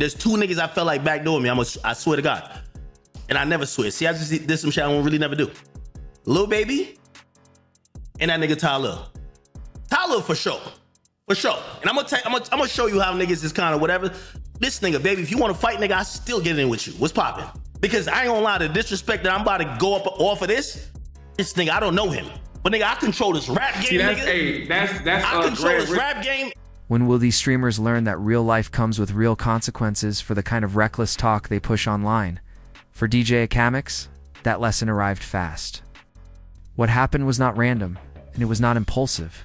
There's two niggas I felt like backdooring me. I swear to God. And I never swear. See, I just did some shit I won't really never do. Lil Baby and that nigga Tyler. Tyler for sure. For sure. And I'm gonna show you how niggas is kind of whatever. This nigga, baby, if you want to fight, nigga, I still get in with you. What's poppin'? Because I ain't gonna lie, the disrespect that I'm about to go up off of this nigga, I don't know him. But nigga, I control this rap game, nigga. Hey, that's I control this rap game. When will these streamers learn that real life comes with real consequences for the kind of reckless talk they push online? For DJ Akademiks, that lesson arrived fast. What happened was not random, and it was not impulsive.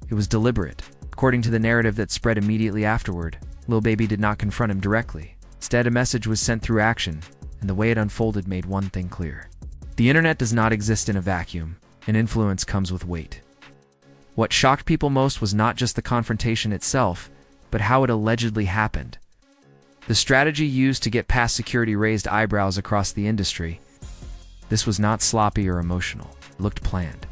It was deliberate. According to the narrative that spread immediately afterward, Lil Baby did not confront him directly. Instead, a message was sent through action, and the way it unfolded made one thing clear. The internet does not exist in a vacuum, and influence comes with weight. What shocked people most was not just the confrontation itself, but how it allegedly happened. The strategy used to get past security raised eyebrows across the industry. This was not sloppy or emotional. It looked planned.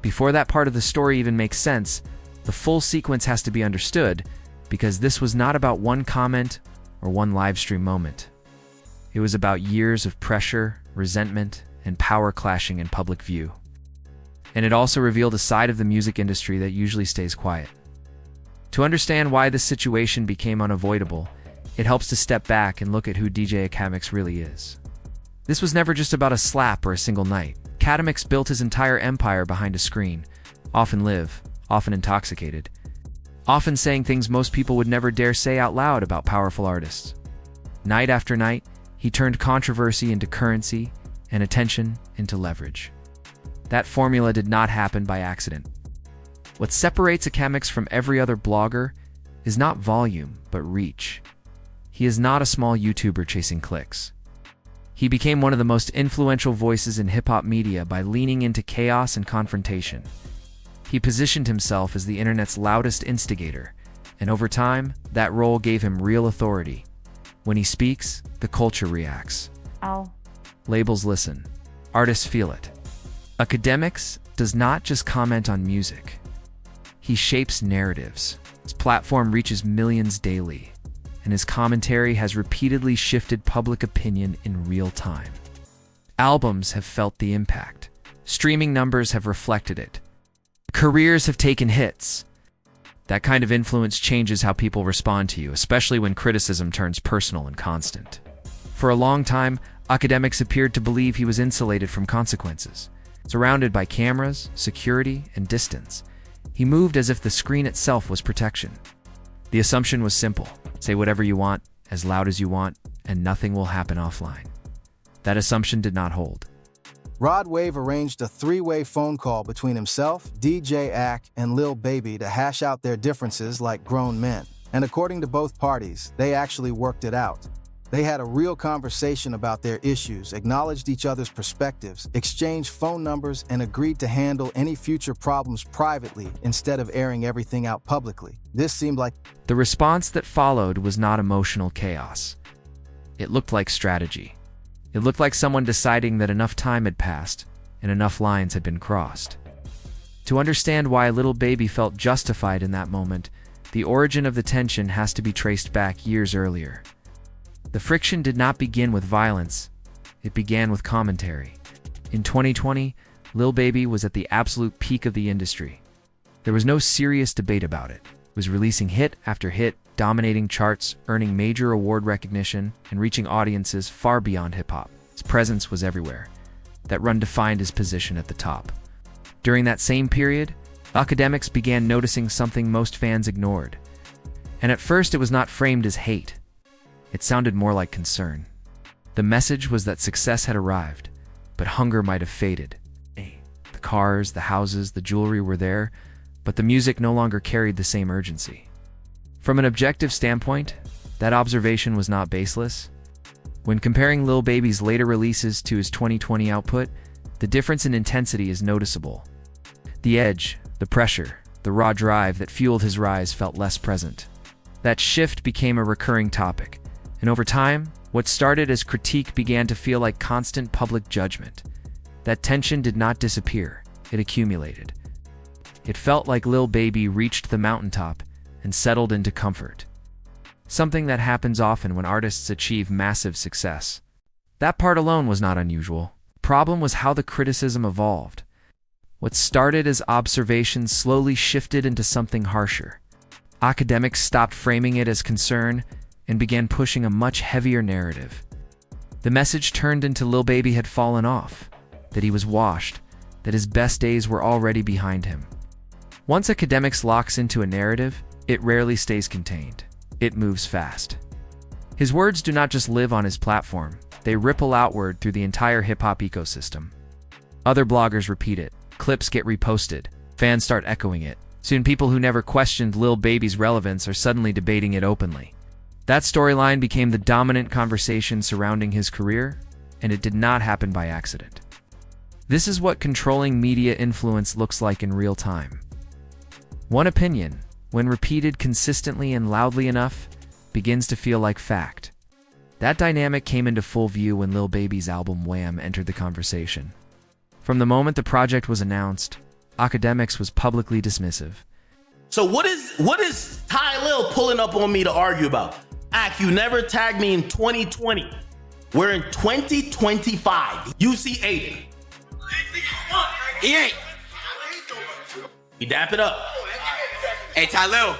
Before that part of the story even makes sense, the full sequence has to be understood, because this was not about one comment or one livestream moment. It was about years of pressure, resentment, and power clashing in public view. And it also revealed a side of the music industry that usually stays quiet. To understand why this situation became unavoidable, it helps to step back and look at who DJ Akademiks really is. This was never just about a slap or a single night. Akademiks built his entire empire behind a screen, often live, often intoxicated, often saying things most people would never dare say out loud about powerful artists. Night after night, he turned controversy into currency and attention into leverage. That formula did not happen by accident. What separates Akademiks from every other blogger is not volume, but reach. He is not a small YouTuber chasing clicks. He became one of the most influential voices in hip-hop media by leaning into chaos and confrontation. He positioned himself as the internet's loudest instigator, and over time, that role gave him real authority. When he speaks, the culture reacts. Ow. Labels listen. Artists feel it. Akademiks does not just comment on music. He shapes narratives. His platform reaches millions daily, and his commentary has repeatedly shifted public opinion in real time. Albums have felt the impact. Streaming numbers have reflected it. Careers have taken hits. That kind of influence changes how people respond to you, especially when criticism turns personal and constant. For a long time, Akademiks appeared to believe he was insulated from consequences. Surrounded by cameras, security, and distance, he moved as if the screen itself was protection. The assumption was simple: say whatever you want, as loud as you want, and nothing will happen offline. That assumption did not hold. Rod Wave arranged a three-way phone call between himself, DJ Ak, and Lil Baby to hash out their differences like grown men. And according to both parties, they actually worked it out. They had a real conversation about their issues, acknowledged each other's perspectives, exchanged phone numbers, and agreed to handle any future problems privately instead of airing everything out publicly. This seemed like... The response that followed was not emotional chaos. It looked like strategy. It looked like someone deciding that enough time had passed and enough lines had been crossed. To understand why Lil Baby felt justified in that moment, the origin of the tension has to be traced back years earlier. The friction did not begin with violence, it began with commentary. In 2020, Lil Baby was at the absolute peak of the industry. There was no serious debate about it. He was releasing hit after hit, dominating charts, earning major award recognition, and reaching audiences far beyond hip-hop. His presence was everywhere. That run defined his position at the top. During that same period, Akademiks began noticing something most fans ignored. And at first it was not framed as hate. It sounded more like concern. The message was that success had arrived, but hunger might have faded. The cars, the houses, the jewelry were there, but the music no longer carried the same urgency. From an objective standpoint, that observation was not baseless. When comparing Lil Baby's later releases to his 2020 output, the difference in intensity is noticeable. The edge, the pressure, the raw drive that fueled his rise felt less present. That shift became a recurring topic. And over time, what started as critique began to feel like constant public judgment. That tension did not disappear, it accumulated. It felt like Lil Baby reached the mountaintop and settled into comfort. something that happens often when artists achieve massive success. That part alone was not unusual. The problem was how the criticism evolved. What started as observations slowly shifted into something harsher. Akademiks stopped framing it as concern and began pushing a much heavier narrative. The message turned into Lil Baby had fallen off, that he was washed, that his best days were already behind him. Once Akademiks locks into a narrative, it rarely stays contained. It moves fast. His words do not just live on his platform, they ripple outward through the entire hip-hop ecosystem. Other bloggers repeat it, clips get reposted, fans start echoing it. Soon people who never questioned Lil Baby's relevance are suddenly debating it openly. That storyline became the dominant conversation surrounding his career, and it did not happen by accident. This is what controlling media influence looks like in real time. One opinion, when repeated consistently and loudly enough, begins to feel like fact. That dynamic came into full view when Lil Baby's album Wham entered the conversation. From the moment the project was announced, Akademiks was publicly dismissive. So what is Ty Lil pulling up on me to argue about? You never tagged me in 2020. We're in 2025. You see Aiden. He ain't. You dap it up. Hey, Ty Lil.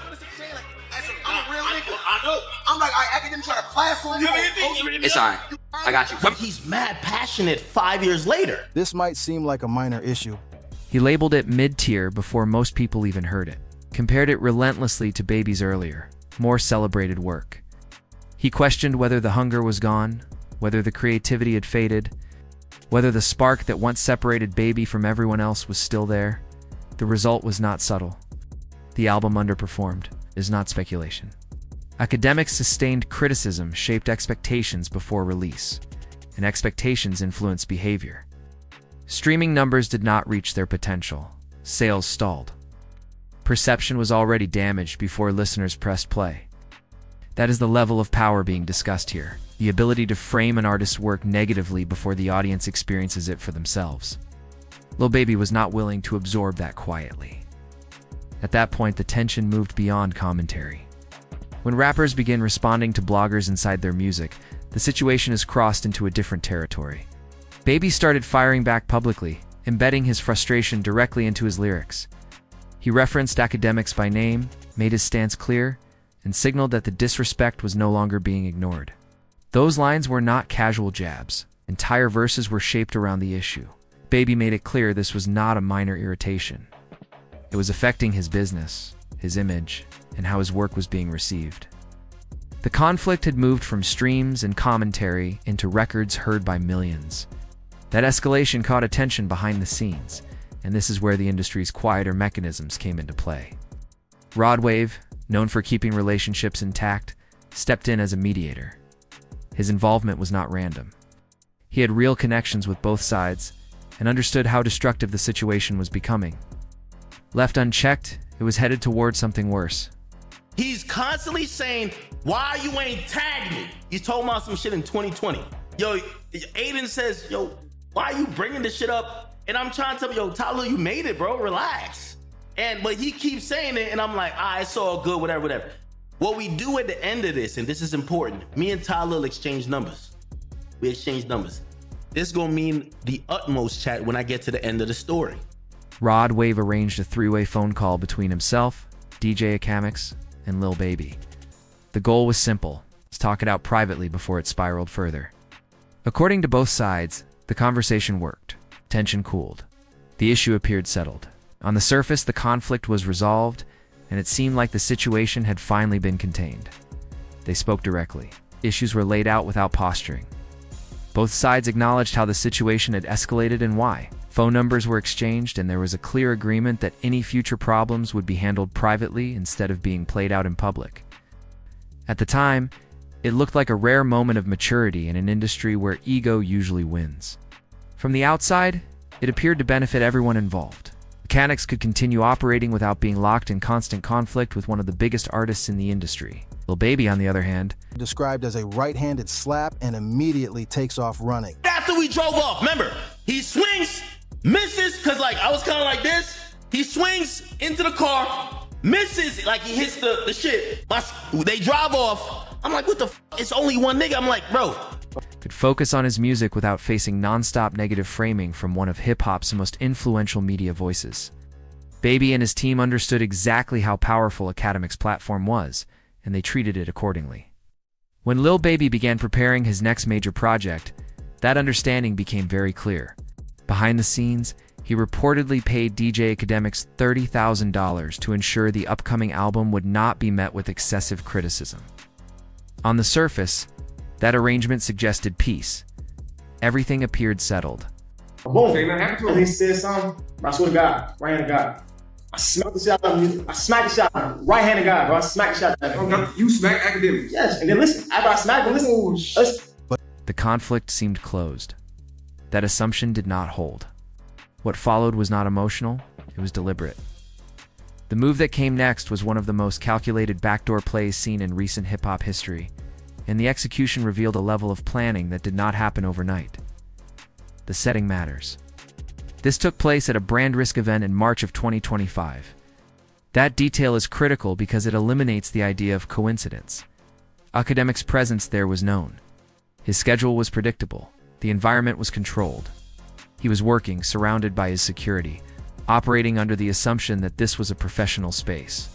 I'm a real nigga. I know. I'm like, all right, Akademiks trying to platform you. It's all right. I got you. But he's mad passionate 5 years later. This might seem like a minor issue. He labeled it mid-tier before most people even heard it, compared it relentlessly to Baby's earlier, more celebrated work. He questioned whether the hunger was gone, whether the creativity had faded, whether the spark that once separated Baby from everyone else was still there. The result was not subtle. The album underperformed, is not speculation. Akademiks' sustained criticism shaped expectations before release, and expectations influenced behavior. Streaming numbers did not reach their potential. Sales stalled. Perception was already damaged before listeners pressed play. That is the level of power being discussed here, the ability to frame an artist's work negatively before the audience experiences it for themselves. Lil Baby was not willing to absorb that quietly. At that point, the tension moved beyond commentary. When rappers begin responding to bloggers inside their music, the situation has crossed into a different territory. Baby started firing back publicly, embedding his frustration directly into his lyrics. He referenced Akademiks by name, made his stance clear, and signaled that the disrespect was no longer being ignored. Those lines were not casual jabs. Entire verses were shaped around the issue. Baby made it clear this was not a minor irritation. It was affecting his business, his image, and how his work was being received. The conflict had moved from streams and commentary into records heard by millions. That escalation caught attention behind the scenes, and this is where the industry's quieter mechanisms came into play. Rod Wave, known for keeping relationships intact, stepped in as a mediator. His involvement was not random. He had real connections with both sides and understood how destructive the situation was becoming. Left unchecked, it was headed towards something worse. He's constantly saying, why you ain't tagged me? He's talking about some shit in 2020. Yo, Aiden says, yo, why you bringing this shit up? And I'm trying to tell him, yo, Tyler, you made it, bro, relax. But he keeps saying it, and I'm like, it's all good, whatever. What we do at the end of this, and this is important, me and Tyler exchange numbers. We exchange numbers. This is gonna mean the utmost chat when I get to the end of the story. Rod Wave arranged a three-way phone call between himself, DJ Akademiks, and Lil Baby. The goal was simple: let's talk it out privately before it spiraled further. According to both sides, the conversation worked. Tension cooled. The issue appeared settled. On the surface, the conflict was resolved, and it seemed like the situation had finally been contained. They spoke directly. Issues were laid out without posturing. Both sides acknowledged how the situation had escalated and why. Phone numbers were exchanged, and there was a clear agreement that any future problems would be handled privately instead of being played out in public. At the time, it looked like a rare moment of maturity in an industry where ego usually wins. From the outside, it appeared to benefit everyone involved. Akademiks could continue operating without being locked in constant conflict with one of the biggest artists in the industry. Lil Baby, on the other hand, Described as a right-handed slap and immediately takes off running. After we drove off, remember, he swings, misses, because I was kind of like this. He swings into the car, Misses, like he hits the shit. They drive off. I'm like, what the f? It's only one nigga. I'm like, bro. Could focus on his music without facing non-stop negative framing from one of hip-hop's most influential media voices. Baby and his team understood exactly how powerful Akademiks' platform was, and they treated it accordingly. When Lil Baby began preparing his next major project, that understanding became very clear. Behind the scenes, he reportedly paid DJ Akademiks $30,000 to ensure the upcoming album would not be met with excessive criticism. On the surface, that arrangement suggested peace. Everything appeared settled. Boom. And he said something. I swear to God, right hand of God. I smacked the shot out of him. I smacked the shot out of him. Right hand of God, bro. I smacked the shot out of him. You smacked Akademiks? Yes. And then listen, after I smacked him, listen. The conflict seemed closed. That assumption did not hold. What followed was not emotional, it was deliberate. The move that came next was one of the most calculated backdoor plays seen in recent hip-hop history, and the execution revealed a level of planning that did not happen overnight. The setting matters. This took place at a brand risk event in March of 2025. That detail is critical because it eliminates the idea of coincidence. Akademiks' presence there was known. His schedule was predictable. The environment was controlled. He was working, surrounded by his security, operating under the assumption that this was a professional space.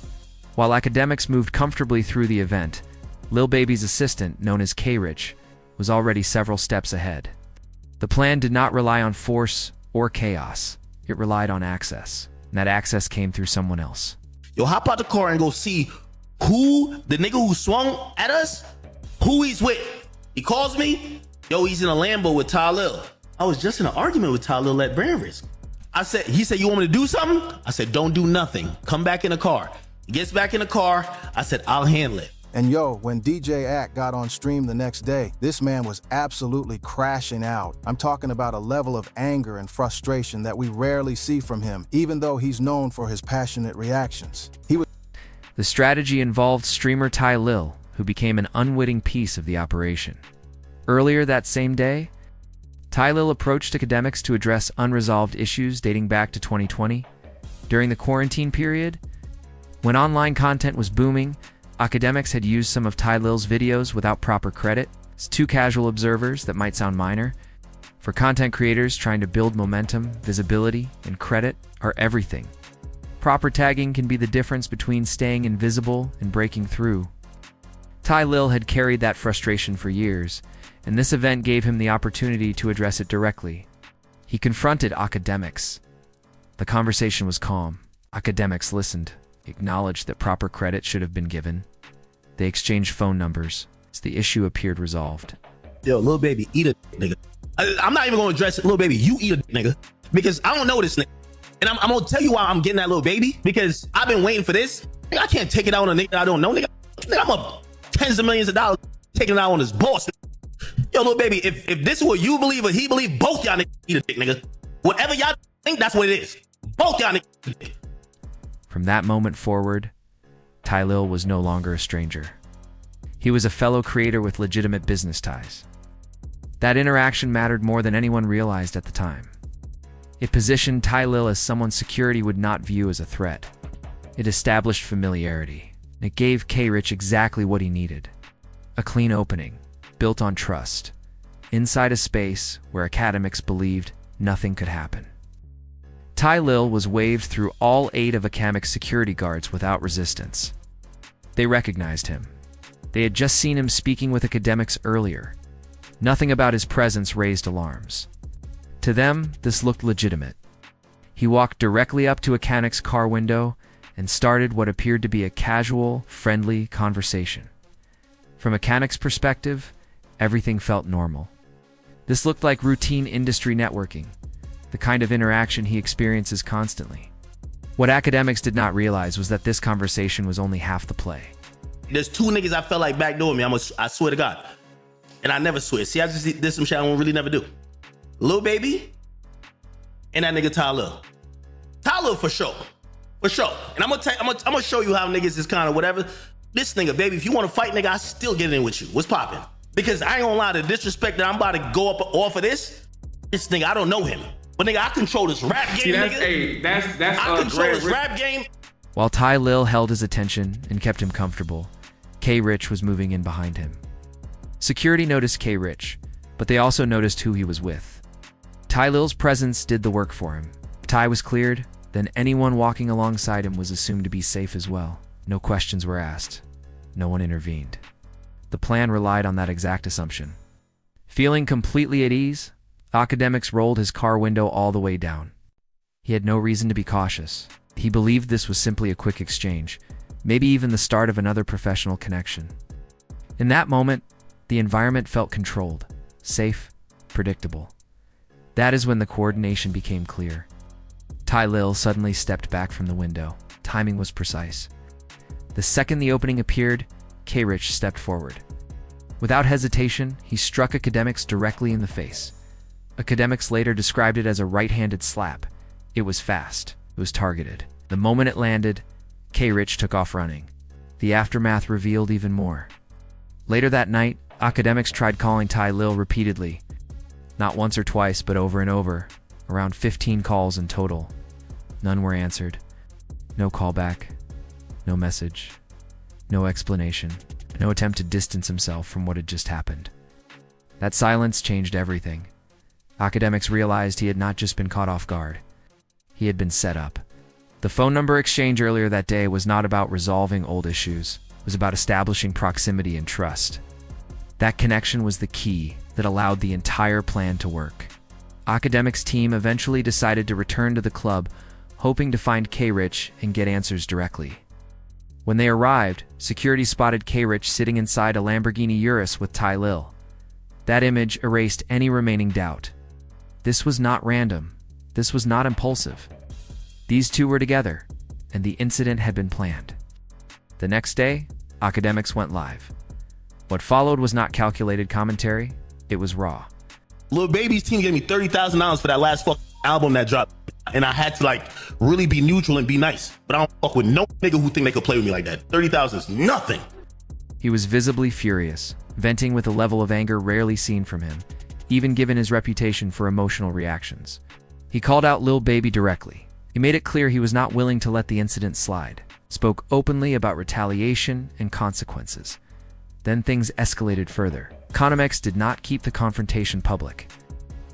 While Akademiks moved comfortably through the event, Lil Baby's assistant, known as K-Rich, was already several steps ahead. The plan did not rely on force or chaos. It relied on access, and that access came through someone else. Yo, hop out the car and go see who the nigga who swung at us, who he's with. He calls me, yo, he's in a Lambo with Lil. I was just in an argument with Lil at brand risk. He said, you want me to do something? I said, don't do nothing. Come back in the car. He gets back in the car. I said, I'll handle it. And yo, when DJ Ak got on stream the next day, this man was absolutely crashing out. I'm talking about a level of anger and frustration that we rarely see from him, even though he's known for his passionate reactions. The strategy involved streamer Lil, who became an unwitting piece of the operation. Earlier that same day, Lil approached Akademiks to address unresolved issues dating back to 2020. During the quarantine period, when online content was booming, Akademiks had used some of Lil's videos without proper credit. As two casual observers, that might sound minor. For content creators trying to build momentum, visibility, and credit are everything. Proper tagging can be the difference between staying invisible and breaking through. Lil had carried that frustration for years, and this event gave him the opportunity to address it directly. He confronted Akademiks. The conversation was calm. Akademiks listened, acknowledged that proper credit should have been given. They exchanged phone numbers as the issue appeared resolved. Yo, Lil Baby, eat a nigga. I'm not even gonna address it. Lil Baby, you eat a nigga. Because I don't know this nigga. And I'm gonna tell you why I'm getting that Lil Baby. Because I've been waiting for this. Nigga, I can't take it out on a nigga I don't know. Nigga, I'm up tens of millions of dollars taking it out on this boss. Yo, Lil Baby, if this is what you believe or he believe, both y'all niggas eat a dick, nigga. Whatever y'all think, that's what it is. Both y'all niggas eat a dick. From that moment forward, Lil was no longer a stranger. He was a fellow creator with legitimate business ties. That interaction mattered more than anyone realized at the time. It positioned Lil as someone security would not view as a threat. It established familiarity. It gave K-Rich exactly what he needed. A clean opening, built on trust, inside a space where Akademiks believed nothing could happen. Lil was waved through all 8 of Akademiks' security guards without resistance. They recognized him. They had just seen him speaking with Akademiks earlier. Nothing about his presence raised alarms. To them, this looked legitimate. He walked directly up to Akademiks' car window and started what appeared to be a casual, friendly conversation. From Akademiks' perspective, everything felt normal. This looked like routine industry networking, the kind of interaction he experiences constantly. What Akademiks did not realize was that this conversation was only half the play. There's 2 niggas I felt like backdooring me. I swear to God. And I never swear. See, I just did some shit I won't really never do. Lil Baby and that nigga Lil. Lil for sure. For sure. And I'm gonna show you how niggas is kind of whatever. This nigga, baby, if you want to fight, nigga, I still get in with you. What's poppin'? Because I ain't gonna lie, the disrespect that I'm about to go up off of this nigga, I don't know him. But nigga, I control this rap game, See, nigga. that's I control this rap game. While Ty Lil held his attention and kept him comfortable, K. Rich was moving in behind him. Security noticed K. Rich, but they also noticed who he was with. Ty Lil's presence did the work for him. If Ty was cleared, then anyone walking alongside him was assumed to be safe as well. No questions were asked. No one intervened. The plan relied on that exact assumption. Feeling completely at ease, Akademiks rolled his car window all the way down. He had no reason to be cautious. He believed this was simply a quick exchange, maybe even the start of another professional connection. In that moment, the environment felt controlled, safe, predictable. That is when the coordination became clear. Ty Lil suddenly stepped back from the window. Timing was precise. The second the opening appeared, K. Rich stepped forward. Without hesitation, he struck Akademiks directly in the face. Akademiks later described it as a right-handed slap. It was fast. It was targeted. The moment it landed, K. Rich took off running. The aftermath revealed even more. Later that night, Akademiks tried calling Ty Lil repeatedly. Not once or twice, but over and over. Around 15 calls in total. None were answered. No callback. No message. No explanation. No attempt to distance himself from what had just happened. That silence changed everything. Akademiks realized he had not just been caught off guard. He had been set up. The phone number exchange earlier that day was not about resolving old issues. It was about establishing proximity and trust. That connection was the key that allowed the entire plan to work. Akademiks' team eventually decided to return to the club, hoping to find K. Rich and get answers directly. When they arrived, security spotted K. Rich sitting inside a Lamborghini Urus with Ty Lil. That image erased any remaining doubt. This was not random. This was not impulsive. These two were together, and the incident had been planned. The next day, Akademiks went live. What followed was not calculated commentary, it was raw. Lil Baby's team gave me $30,000 for that last album that dropped. And I had to really be neutral and be nice. But I don't fuck with no nigga who think they could play with me like that. 30,000 is nothing. He was visibly furious, venting with a level of anger rarely seen from him, even given his reputation for emotional reactions. He called out Lil Baby directly. He made it clear he was not willing to let the incident slide, spoke openly about retaliation and consequences. Then things escalated further. Akademiks did not keep the confrontation public.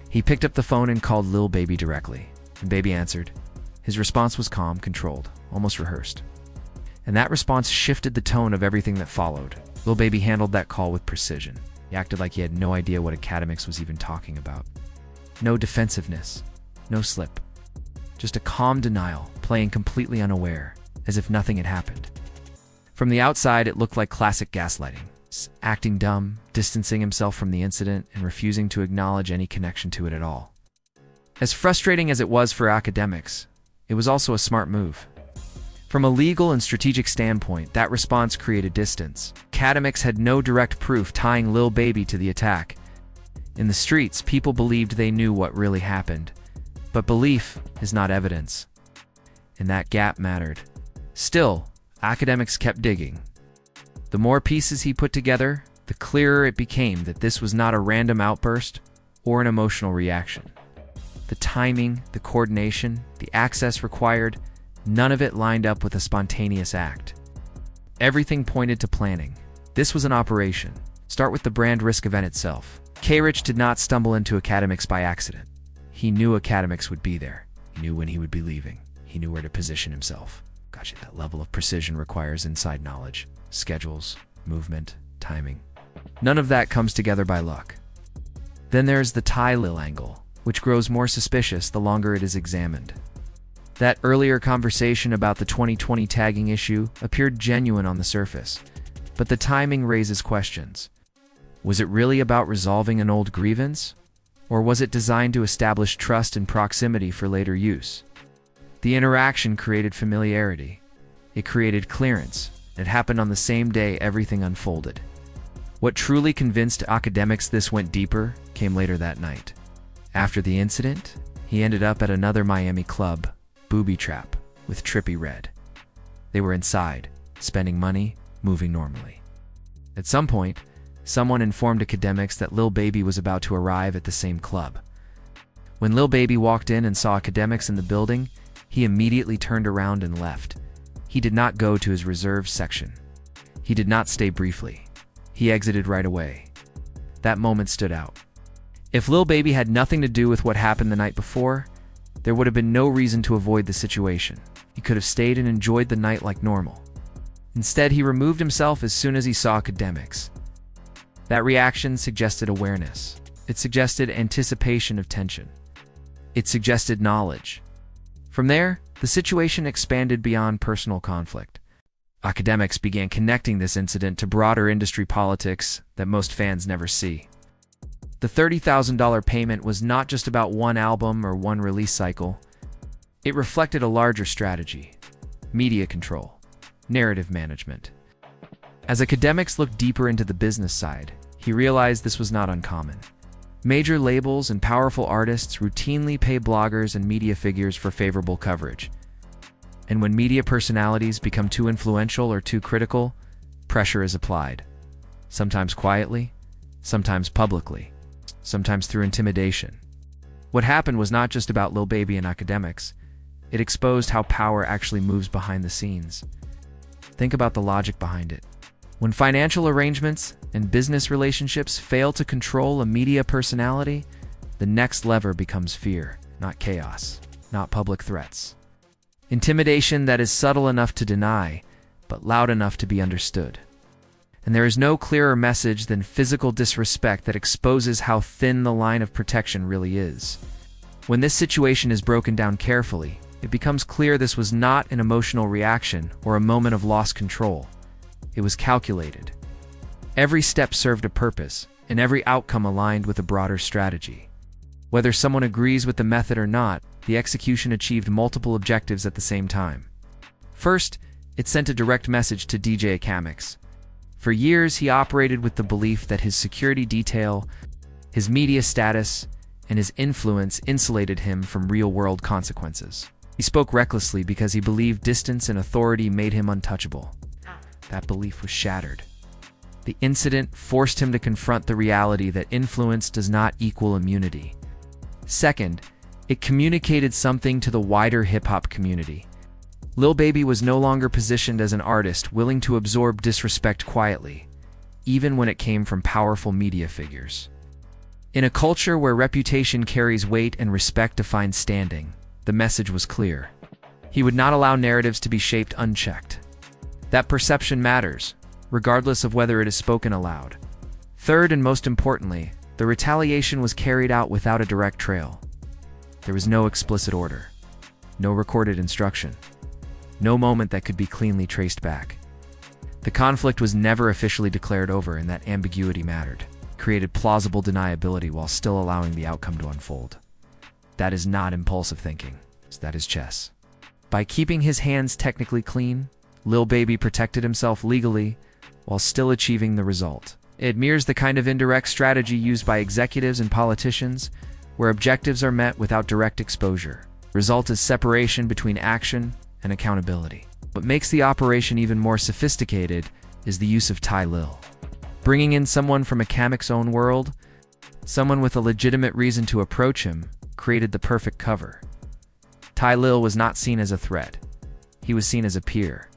He picked up the phone and called Lil Baby directly. And Baby answered. His response was calm, controlled, almost rehearsed. And that response shifted the tone of everything that followed. Lil Baby handled that call with precision. He acted like he had no idea what Akademiks was even talking about. No defensiveness, no slip. Just a calm denial, playing completely unaware, as if nothing had happened. From the outside, it looked like classic gaslighting. Acting dumb, distancing himself from the incident, and refusing to acknowledge any connection to it at all. As frustrating as it was for Akademiks, it was also a smart move. From a legal and strategic standpoint, that response created distance. Akademiks had no direct proof tying Lil Baby to the attack. In the streets, people believed they knew what really happened. But belief is not evidence. And that gap mattered. Still, Akademiks kept digging. The more pieces he put together, the clearer it became that this was not a random outburst or an emotional reaction. The timing, the coordination, the access required, none of it lined up with a spontaneous act. Everything pointed to planning. This was an operation. Start with the brand risk event itself. K. Rich did not stumble into Akademiks by accident. He knew Akademiks would be there. He knew when he would be leaving. He knew where to position himself. Gotcha, that level of precision requires inside knowledge. Schedules, movement, timing. None of that comes together by luck. Then there's the Ty Lil angle, which grows more suspicious the longer it is examined. That earlier conversation about the 2020 tagging issue appeared genuine on the surface, but the timing raises questions. Was it really about resolving an old grievance? Or was it designed to establish trust and proximity for later use? The interaction created familiarity. It created clearance. It happened on the same day everything unfolded. What truly convinced Akademiks this went deeper came later that night. After the incident, he ended up at another Miami club, Booby Trap, with Trippie Redd. They were inside, spending money, moving normally. At some point, someone informed Akademiks that Lil Baby was about to arrive at the same club. When Lil Baby walked in and saw Akademiks in the building, he immediately turned around and left. He did not go to his reserved section. He did not stay briefly. He exited right away. That moment stood out. If Lil Baby had nothing to do with what happened the night before, there would have been no reason to avoid the situation. He could have stayed and enjoyed the night like normal. Instead, he removed himself as soon as he saw Akademiks. That reaction suggested awareness. It suggested anticipation of tension. It suggested knowledge. From there, the situation expanded beyond personal conflict. Akademiks began connecting this incident to broader industry politics that most fans never see. The $30,000 payment was not just about one album or one release cycle. It reflected a larger strategy: media control, narrative management. As Akademiks looked deeper into the business side, he realized this was not uncommon. Major labels and powerful artists routinely pay bloggers and media figures for favorable coverage. And when media personalities become too influential or too critical, pressure is applied. Sometimes quietly, sometimes publicly, sometimes through intimidation. What happened was not just about Lil Baby and Akademiks. It exposed how power actually moves behind the scenes. Think about the logic behind it. When financial arrangements and business relationships fail to control a media personality, the next lever becomes fear, not chaos, not public threats. Intimidation that is subtle enough to deny, but loud enough to be understood. And there is no clearer message than physical disrespect that exposes how thin the line of protection really is. When this situation is broken down carefully, it becomes clear this was not an emotional reaction or a moment of lost control. It was calculated. Every step served a purpose, and every outcome aligned with a broader strategy. Whether someone agrees with the method or not, the execution achieved multiple objectives at the same time. First, it sent a direct message to DJ Akademiks. For years, he operated with the belief that his security detail, his media status, and his influence insulated him from real-world consequences. He spoke recklessly because he believed distance and authority made him untouchable. That belief was shattered. The incident forced him to confront the reality that influence does not equal immunity. Second, it communicated something to the wider hip-hop community. Lil Baby was no longer positioned as an artist willing to absorb disrespect quietly, even when it came from powerful media figures. In a culture where reputation carries weight and respect defines standing, the message was clear. He would not allow narratives to be shaped unchecked. That perception matters, regardless of whether it is spoken aloud. Third, and most importantly, the retaliation was carried out without a direct trail. There was no explicit order, no recorded instruction, no moment that could be cleanly traced back. The conflict was never officially declared over, and that ambiguity mattered, created plausible deniability while still allowing the outcome to unfold. That is not impulsive thinking, that is chess. By keeping his hands technically clean, Lil Baby protected himself legally while still achieving the result. It mirrors the kind of indirect strategy used by executives and politicians, where objectives are met without direct exposure. Result is separation between action and accountability. What makes the operation even more sophisticated is the use of Ty Lil. Bringing in someone from Akademiks' own world, someone with a legitimate reason to approach him, created the perfect cover. Ty Lil was not seen as a threat. He was seen as a peer.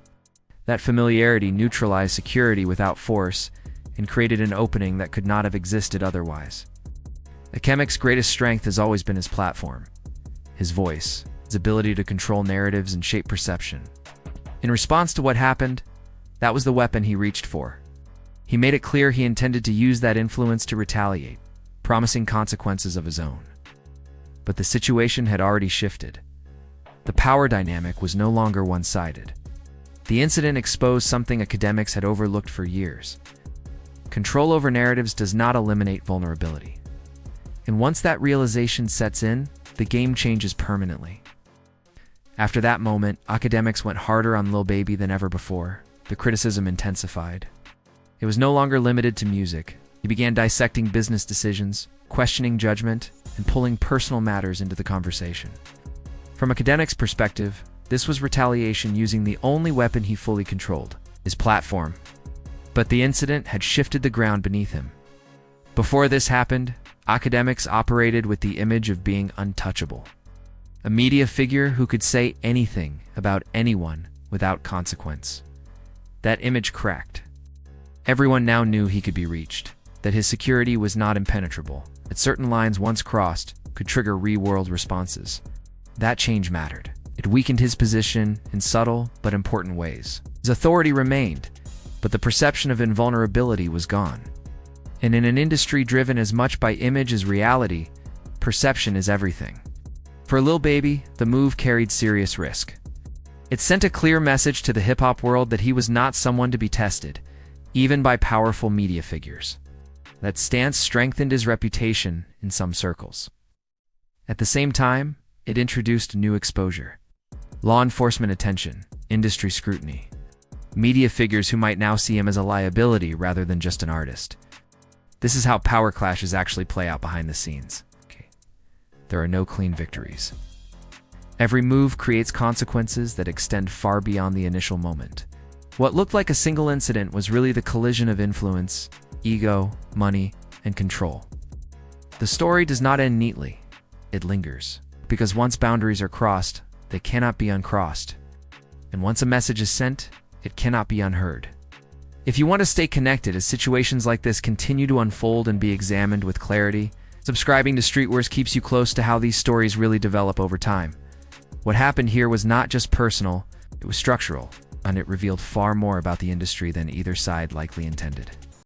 That familiarity neutralized security without force and created an opening that could not have existed otherwise. Akademiks' greatest strength has always been his platform, his voice, his ability to control narratives and shape perception. In response to what happened, that was the weapon he reached for. He made it clear he intended to use that influence to retaliate, promising consequences of his own. But the situation had already shifted. The power dynamic was no longer one-sided. The incident exposed something Akademiks had overlooked for years. Control over narratives does not eliminate vulnerability. And once that realization sets in, the game changes permanently. After that moment, Akademiks went harder on Lil Baby than ever before. The criticism intensified. It was no longer limited to music. He began dissecting business decisions, questioning judgment, and pulling personal matters into the conversation. From Akademiks' perspective, this was retaliation using the only weapon he fully controlled, his platform. But the incident had shifted the ground beneath him. Before this happened, Akademiks operated with the image of being untouchable. A media figure who could say anything about anyone without consequence. That image cracked. Everyone now knew he could be reached, that his security was not impenetrable, that certain lines once crossed could trigger real-world responses. That change mattered. It weakened his position in subtle but important ways. His authority remained, but the perception of invulnerability was gone. And in an industry driven as much by image as reality, perception is everything. For Lil Baby, the move carried serious risk. It sent a clear message to the hip-hop world that he was not someone to be tested, even by powerful media figures. That stance strengthened his reputation in some circles. At the same time, it introduced new exposure. Law enforcement attention, industry scrutiny, media figures who might now see him as a liability rather than just an artist. This is how power clashes actually play out behind the scenes. There are no clean victories. Every move creates consequences that extend far beyond the initial moment. What looked like a single incident was really the collision of influence, ego, money, and control. The story does not end neatly. It lingers. Because once boundaries are crossed, they cannot be uncrossed. And once a message is sent, it cannot be unheard. If you want to stay connected as situations like this continue to unfold and be examined with clarity, subscribing to Street Wars keeps you close to how these stories really develop over time. What happened here was not just personal, it was structural, and it revealed far more about the industry than either side likely intended.